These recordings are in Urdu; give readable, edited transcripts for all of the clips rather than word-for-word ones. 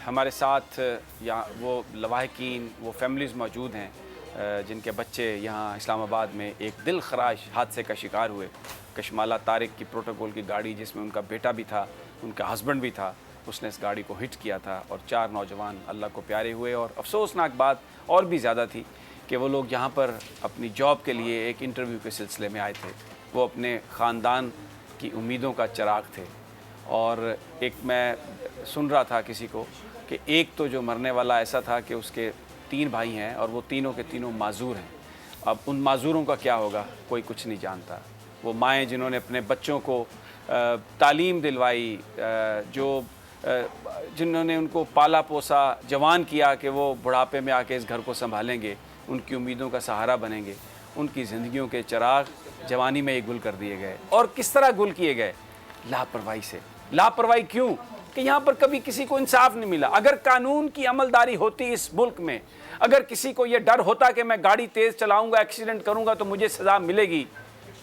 ہمارے ساتھ یہاں وہ لواحقین، وہ فیملیز موجود ہیں جن کے بچے یہاں اسلام آباد میں ایک دل خراش حادثے کا شکار ہوئے۔ کشمالہ طارق کی پروٹوکول کی گاڑی، جس میں ان کا بیٹا بھی تھا، ان کا ہسبینڈ بھی تھا، اس نے اس گاڑی کو ہٹ کیا تھا اور 4 نوجوان اللہ کو پیارے ہوئے۔ اور افسوسناک بات اور بھی زیادہ تھی کہ وہ لوگ یہاں پر اپنی جاب کے لیے ایک انٹرویو کے سلسلے میں آئے تھے۔ وہ اپنے خاندان کی امیدوں کا چراغ تھے، اور ایک میں سن رہا تھا کسی کو کہ ایک تو جو مرنے والا ایسا تھا کہ اس کے 3 بھائی ہیں اور وہ تینوں کے تینوں معذور ہیں۔ اب ان معذوروں کا کیا ہوگا کوئی کچھ نہیں جانتا۔ وہ مائیں جنہوں نے اپنے بچوں کو تعلیم دلوائی، جنہوں نے ان کو پالا پوسا، جوان کیا کہ وہ بڑھاپے میں آ کے اس گھر کو سنبھالیں گے، ان کی امیدوں کا سہارا بنیں گے، ان کی زندگیوں کے چراغ جوانی میں ہی گل کر دیے گئے۔ اور کس طرح گل کیے گئے؟ لاپرواہی سے۔ لاپرواہی کیوں؟ کہ یہاں پر کبھی کسی کو انصاف نہیں ملا۔ اگر قانون کی عملداری ہوتی اس ملک میں، اگر کسی کو یہ ڈر ہوتا کہ میں گاڑی تیز چلاؤں گا، ایکسیڈنٹ کروں گا تو مجھے سزا ملے گی،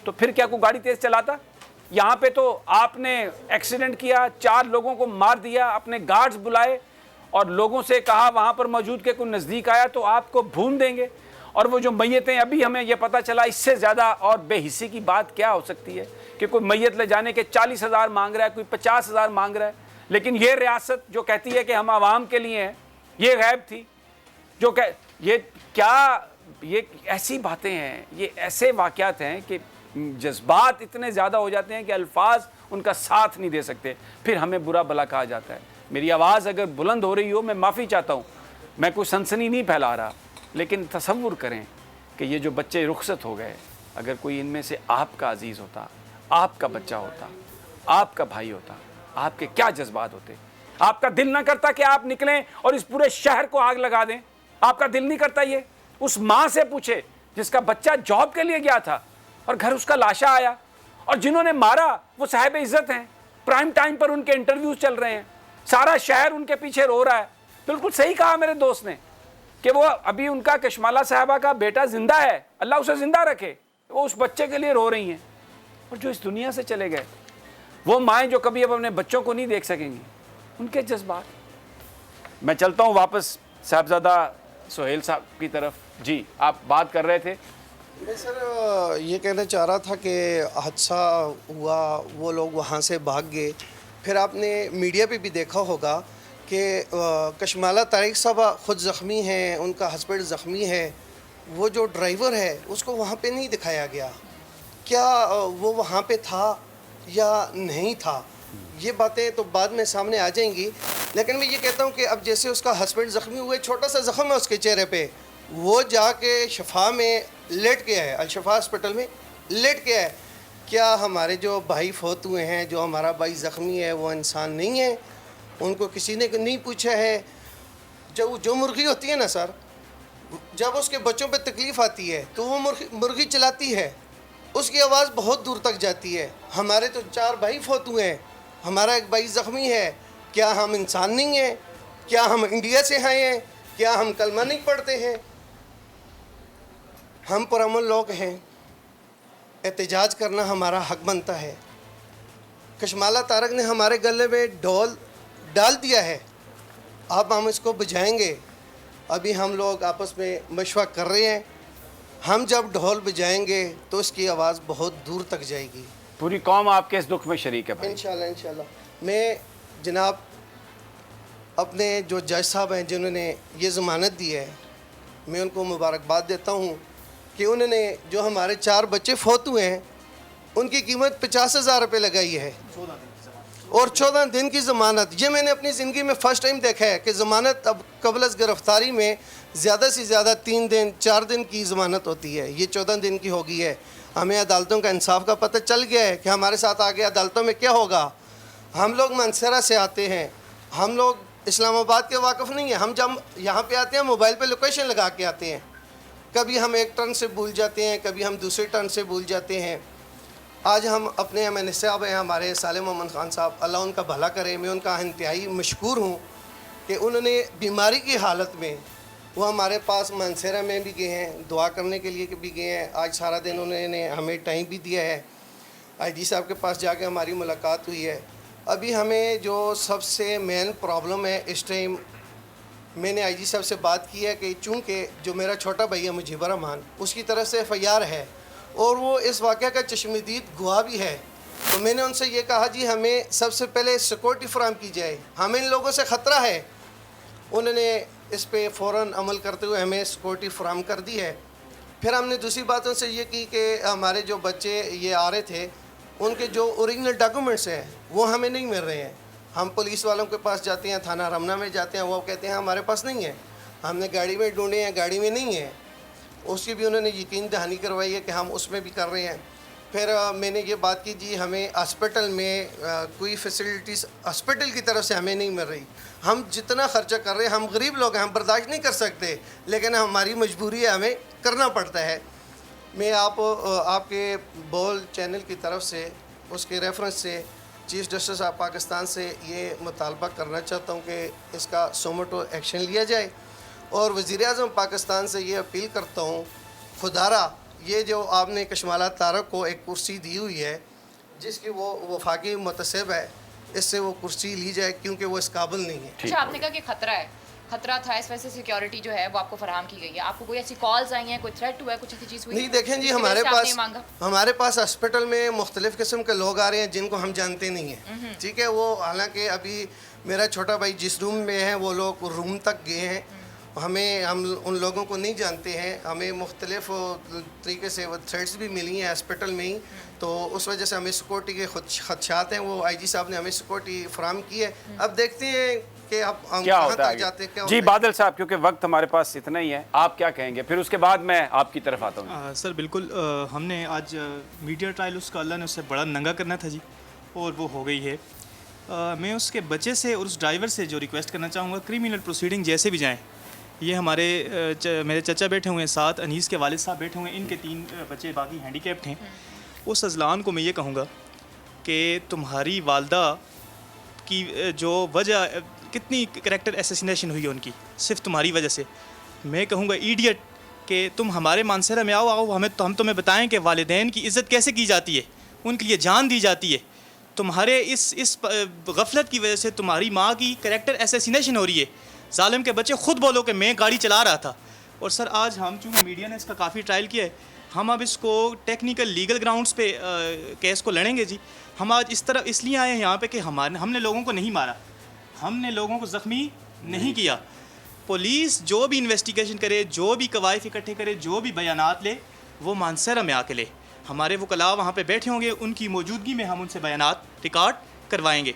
تو پھر کیا کوئی گاڑی تیز چلاتا؟ یہاں پہ تو آپ نے ایکسیڈنٹ کیا، 4 لوگوں کو مار دیا، اپنے گارڈز بلائے اور لوگوں سے کہا وہاں پر موجود کہ کوئی نزدیک آیا تو آپ کو بھون دیں گے۔ اور وہ جو میتیں، ابھی ہمیں یہ پتہ چلا، اس سے زیادہ اور بے حسی کی بات کیا ہو سکتی ہے کہ کوئی میت لے جانے کے 40,000 مانگ رہا ہے، کوئی 50,000 مانگ رہا ہے۔ لیکن یہ ریاست جو کہتی ہے کہ ہم عوام کے لیے ہیں، یہ غیب تھی۔ یہ ایسی باتیں ہیں، یہ ایسے واقعات ہیں کہ جذبات اتنے زیادہ ہو جاتے ہیں کہ الفاظ ان کا ساتھ نہیں دے سکتے، پھر ہمیں برا بھلا کہا جاتا ہے۔ میری آواز اگر بلند ہو رہی ہو، میں معافی چاہتا ہوں، میں کوئی سنسنی نہیں پھیلا رہا، لیکن تصور کریں کہ یہ جو بچے رخصت ہو گئے، اگر کوئی ان میں سے آپ کا عزیز ہوتا، آپ کا بچہ ہوتا، آپ کا بھائی ہوتا، آپ کے کیا جذبات ہوتے؟ آپ کا دل نہ کرتا کہ آپ نکلیں اور اس پورے شہر کو آگ لگا دیں؟ آپ کا دل نہیں کرتا یہ؟ اس ماں سے پوچھے جس کا بچہ جاب کے لیے گیا تھا اور گھر اس کا لاشا آیا، اور جنہوں نے مارا وہ صاحب عزت ہیں، پرائم ٹائم پر ان کے انٹرویوز چل رہے ہیں، سارا شہر ان کے پیچھے رو رہا ہے۔ بالکل صحیح کہا میرے دوست نے کہ وہ ابھی ان کا کشمالہ صاحبہ کا بیٹا زندہ ہے، اللہ اسے زندہ رکھے، وہ اس بچے کے لیے رو رہی ہیں، اور جو اس دنیا سے چلے گئے، وہ مائیں جو کبھی اب اپنے بچوں کو نہیں دیکھ سکیں گی، ان کے جذبات۔ میں چلتا ہوں واپس صاحبزادہ سہیل صاحب کی طرف۔ جی آپ بات کر رہے تھے۔ میں سر یہ کہنا چاہ رہا تھا کہ حادثہ ہوا، وہ لوگ وہاں سے بھاگ گئے، پھر آپ نے میڈیا پہ بھی دیکھا ہوگا کہ کشمالہ طارق صاحب خود زخمی ہیں، ان کا ہسبینڈ زخمی ہے، وہ جو ڈرائیور ہے اس کو وہاں پہ نہیں دکھایا گیا۔ کیا وہ وہاں پہ تھا یا نہیں تھا؟ یہ باتیں تو بعد میں سامنے آ جائیں گی، لیکن میں یہ کہتا ہوں کہ اب جیسے اس کا ہسبینڈ زخمی ہوئے، چھوٹا سا زخم ہے اس کے چہرے پہ، وہ جا کے شفا میں لیٹ گیا ہے، الشفا ہاسپٹل میں لیٹ گیا ہے۔ کیا ہمارے جو بھائی فوت ہوئے ہیں، جو ہمارا بھائی زخمی ہے، وہ انسان نہیں ہے؟ ان کو کسی نے نہیں پوچھا ہے؟ جو مرغی ہوتی ہے نا سر، جب اس کے بچوں پہ تکلیف آتی ہے تو وہ مرغی چلاتی ہے، اس کی آواز بہت دور تک جاتی ہے۔ ہمارے تو 4 بھائی فوت ہوئے ہیں، ہمارا ایک بھائی زخمی ہے، کیا ہم انسان نہیں ہیں؟ کیا ہم انڈیا سے آئے ہیں؟ کیا ہم کلمہ نہیں پڑھتے ہیں؟ ہم پرامن لوگ ہیں، احتجاج کرنا ہمارا حق بنتا ہے۔ کشمالہ طارق نے ہمارے گلے میں ڈھول ڈال دیا ہے، اب ہم اس کو بجائیں گے۔ ابھی ہم لوگ آپس میں مشورہ کر رہے ہیں، ہم جب ڈھول بجائیں گے تو اس کی آواز بہت دور تک جائے گی۔ پوری قوم آپ کے اس دکھ میں شریک ہے بھائی۔ انشاءاللہ۔ میں جناب اپنے جو جج صاحب ہیں جنہوں نے یہ ضمانت دی ہے، میں ان کو مبارکباد دیتا ہوں کہ انہوں نے جو ہمارے 4 بچے فوت ہوئے ہیں ان کی قیمت 50,000 روپے لگائی ہے، اور 14 دن کی ضمانت۔ یہ میں نے اپنی زندگی میں فرسٹ ٹائم دیکھا ہے کہ ضمانت اب قبل از گرفتاری میں زیادہ سے زیادہ 3 دن 4 دن کی ضمانت ہوتی ہے، یہ 14 دن کی ہو گئی ہے۔ ہمیں عدالتوں کا انصاف کا پتہ چل گیا ہے کہ ہمارے ساتھ آگے عدالتوں میں کیا ہوگا۔ ہم لوگ منصرہ سے آتے ہیں، ہم لوگ اسلام آباد کے واقف نہیں ہیں، ہم جب یہاں پہ آتے ہیں موبائل پہ لوکیشن لگا کے آتے ہیں، کبھی ہم ایک ٹرن سے بھول جاتے ہیں، کبھی ہم دوسرے ٹرن سے بھول جاتے ہیں۔ آج ہم اپنے ایم این اے صاحب ہیں ہمارے صالح محمد خان صاحب، اللہ ان کا بھلا کرے، میں ان کا انتہائی مشکور ہوں کہ انہوں نے بیماری کی حالت میں وہ ہمارے پاس منصرہ میں بھی گئے ہیں، دعا کرنے کے لیے بھی گئے ہیں۔ آج سارا دن انہوں نے ہمیں ٹائم بھی دیا ہے، آئی جی صاحب کے پاس جا کے ہماری ملاقات ہوئی ہے۔ ابھی ہمیں جو سب سے مین پرابلم ہے اس ٹائم، میں نے آئی جی صاحب سے بات کی ہے کہ چونکہ جو میرا چھوٹا بھائی ہے مجیب الرحمان، اس کی طرف سے FIR ہے اور وہ اس واقعہ کا چشمدید گواہ بھی ہے، تو میں نے ان سے یہ کہا جی ہمیں سب سے پہلے سیکورٹی فراہم کی جائے، ہمیں ان لوگوں سے خطرہ ہے۔ انہوں نے اس پہ فوراً عمل کرتے ہوئے ہمیں سیکورٹی فراہم کر دی ہے۔ پھر ہم نے دوسری بات ان سے یہ کی کہ ہمارے جو بچے یہ آ رہے تھے ان کے جو اوریجنل ڈاکومنٹس ہیں وہ ہمیں نہیں مل رہے ہیں۔ ہم پولیس والوں کے پاس جاتے ہیں، تھانہ رمنا میں جاتے ہیں، وہ کہتے ہیں ہمارے پاس نہیں ہے، ہم نے گاڑی میں ڈھونڈے ہیں، گاڑی میں نہیں ہے۔ اس کی بھی انہوں نے یقین دہانی کروائی ہے کہ ہم اس میں بھی کر رہے ہیں۔ پھر میں نے یہ بات کی جی ہمیں ہاسپٹل میں کوئی فیسلٹیز ہاسپٹل کی طرف سے ہمیں نہیں مل رہی، ہم جتنا خرچہ کر رہے ہیں، ہم غریب لوگ ہیں، ہم برداشت نہیں کر سکتے، لیکن ہماری مجبوری ہے، ہمیں کرنا پڑتا ہے۔ میں آپ کے بول چینل کی طرف سے اس کے ریفرنس سے چیف جسٹس آف پاکستان سے یہ مطالبہ کرنا چاہتا ہوں کہ اس کا سوموٹو ایکشن لیا جائے، اور وزیر اعظم پاکستان سے یہ اپیل کرتا ہوں خدارہ یہ جو آپ نے کشمالہ طارق کو ایک کرسی دی ہوئی ہے جس کی وہ وفاقی متصب ہے، اس سے وہ کرسی لی جائے کیونکہ وہ اس قابل نہیں ہے۔ اچھا، آپ نے کہا کہ خطرہ تھا، اس وجہ سے سیکیورٹی جو ہے وہ آپ کو فراہم کی گئی ہے، آپ کو کوئی ایسی کالز آئی ہیں، کوئی تھریٹ ہوا ہے، کچھ ایسی چیز ہوئی؟ نہیں دیکھیں جی، ہمارے پاس ہاسپٹل میں مختلف قسم کے لوگ آ رہے ہیں جن کو ہم جانتے نہیں ہیں، ٹھیک ہے، وہ حالانکہ ابھی میرا چھوٹا بھائی جس روم میں ہے وہ لوگ روم تک گئے ہیں، ہم ان لوگوں کو نہیں جانتے ہیں، ہمیں مختلف طریقے سے وہ تھریٹس بھی ملی ہیں ہاسپٹل میں ہی، تو اس وجہ سے ہمیں سیکورٹی کے خدشات ہیں، وہ آئی جی صاحب نے ہمیں سیکورٹی فراہم کی ہے۔ اب دیکھتے ہیں کہ اب ہم کیا کہاں ہوتا تک جاتے ہیں۔ جی بادل صاحب، کیونکہ وقت ہمارے پاس اتنا ہی ہے، آپ کیا کہیں گے؟ پھر اس کے بعد میں آپ کی طرف آتا ہوں۔ سر بالکل، ہم نے آج میڈیا ٹرائل اس کا اللہ نے اس سے بڑا ننگا کرنا تھا جی، اور وہ ہو گئی ہے۔ میں اس کے بچے سے اور اس ڈرائیور سے جو ریکویسٹ کرنا چاہوں گا، کریمنل پروسیڈنگ جیسے بھی جائیں، یہ میرے چچا بیٹھے ہوئے ہیں ساتھ، انیس کے والد صاحب بیٹھے ہوئے ہیں، ان کے 3 بچے باقی ہینڈی کیپڈ ہیں۔ اس اذلان کو میں یہ کہوں گا کہ تمہاری والدہ کی جو وجہ کتنی کریکٹر اسیسینیشن ہوئی ہے ان کی، صرف تمہاری وجہ سے، میں کہوں گا ایڈیٹ کہ تم ہمارے مانسہرہ میں آؤ ہم تمہیں بتائیں کہ والدین کی عزت کیسے کی جاتی ہے، ان کے لیے جان دی جاتی ہے۔ تمہارے اس غفلت کی وجہ سے تمہاری ماں کی کریکٹر اسیسینیشن ہو رہی ہے۔ ظالم کے بچے خود بولو کہ میں گاڑی چلا رہا تھا۔ اور سر آج ہم چونکہ میڈیا نے اس کا کافی ٹرائل کیا ہے، ہم اب اس کو ٹیکنیکل لیگل گراؤنڈز پہ کیس کو لڑیں گے جی۔ ہم آج اس لیے آئے ہیں یہاں پہ کہ ہم نے لوگوں کو نہیں مارا، ہم نے لوگوں کو زخمی نہیں کیا۔ پولیس جو بھی انویسٹیگیشن کرے، جو بھی قوائف اکٹھے کرے، جو بھی بیانات لے، وہ مانسہرہ میں آ کے لے۔ ہمارے وکلاء وہاں پہ بیٹھے ہوں گے، ان کی موجودگی میں ہم ان سے بیانات ریکارڈ کروائیں گے۔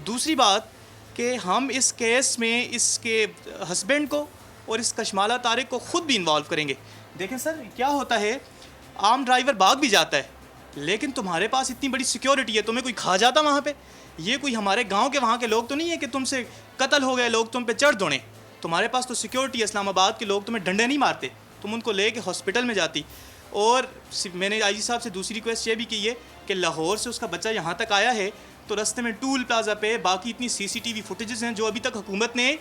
دوسری بات کہ ہم اس کیس میں اس کے ہسبینڈ کو اور اس کشمالہ طارق کو خود بھی انوالو کریں گے۔ دیکھیں سر کیا ہوتا ہے، عام ڈرائیور بھاگ بھی جاتا ہے، لیکن تمہارے پاس اتنی بڑی سیکیورٹی ہے، تمہیں کوئی کھا جاتا وہاں پہ؟ یہ کوئی ہمارے گاؤں کے وہاں کے لوگ تو نہیں ہے کہ تم سے قتل ہو گئے، لوگ تم پہ چڑھ دوڑیں۔ تمہارے پاس تو سیکیورٹی، اسلام آباد کے لوگ تمہیں ڈنڈے نہیں مارتے، تم ان کو لے کے ہاسپٹل میں جاتی۔ اور میں نے آئی جی صاحب سے دوسری ریکویسٹ یہ بھی کی ہے کہ لاہور سے اس کا بچہ یہاں تک آیا ہے تو رستے میں ٹول پلازا پہ باقی اتنی CCTV فوٹیجز ہیں جو ابھی تک حکومت نے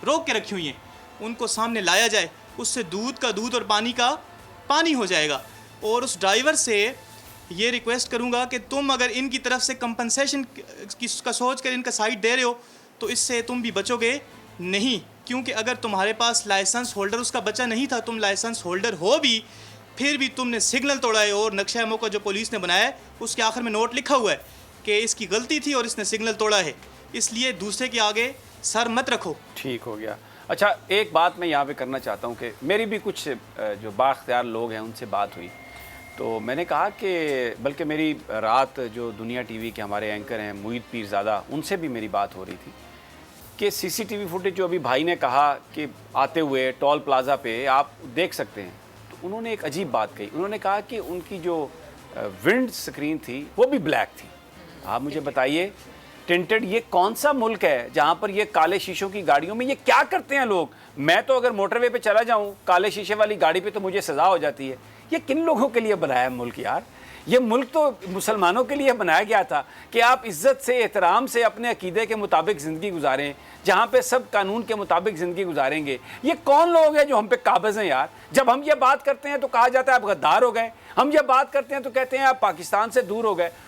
روک کے رکھی ہوئی ہیں، ان کو سامنے لایا جائے، اس سے دودھ کا دودھ اور پانی کا پانی ہو جائے گا۔ اور اس ڈرائیور سے یہ ریکویسٹ کروں گا کہ تم اگر ان کی طرف سے کمپنسیشن کا سوچ کر ان کا سائڈ دے رہے ہو تو اس سے تم بھی بچو گے نہیں، کیونکہ اگر تمہارے پاس لائسنس ہولڈر اس کا بچہ نہیں تھا، تم لائسنس ہولڈر ہو بھی، پھر بھی تم نے سگنل توڑا ہے، اور نقشہ موقع جو پولیس نے بنایا ہے اس کے آخر میں نوٹ لکھا ہوا ہے کہ اس کی غلطی تھی اور اس نے سگنل توڑا ہے، اس لیے دوسرے کے آگے سر مت رکھو۔ ٹھیک ہو گیا۔ اچھا ایک بات میں یہاں پہ کرنا چاہتا ہوں کہ میری بھی کچھ جو بااختیار لوگ ہیں ان سے بات ہوئی، تو میں نے کہا کہ بلکہ میری رات جو دنیا ٹی وی کے ہمارے اینکر ہیں معید پیرزادہ، ان سے بھی میری بات ہو رہی تھی کہ CCTV فوٹیج جو ابھی بھائی نے کہا کہ آتے ہوئے ٹول پلازا پہ آپ دیکھ سکتے ہیں، تو انہوں نے ایک عجیب بات کہی، انہوں نے کہا کہ ان کی جو ونڈ سکرین تھی وہ بھی بلیک تھی۔ آپ مجھے بتائیے ٹنٹڈ یہ کون سا ملک ہے جہاں پر یہ کالے شیشوں کی گاڑیوں میں یہ کیا کرتے ہیں لوگ؟ میں تو اگر موٹر وے پہ چلا جاؤں کالے شیشے والی گاڑی پہ تو مجھے سزا ہو جاتی ہے۔ یہ کن لوگوں کے لیے بنایا ہے ملک یار؟ یہ ملک تو مسلمانوں کے لیے بنایا گیا تھا کہ آپ عزت سے، احترام سے اپنے عقیدے کے مطابق زندگی گزاریں، جہاں پہ سب قانون کے مطابق زندگی گزاریں گے۔ یہ کون لوگ ہیں جو ہم پہ قابض ہیں یار؟ جب ہم یہ بات کرتے ہیں تو کہا جاتا ہے آپ غدار ہو گئے، ہم یہ بات کرتے ہیں تو کہتے ہیں آپ پاکستان سے دور ہو گئے۔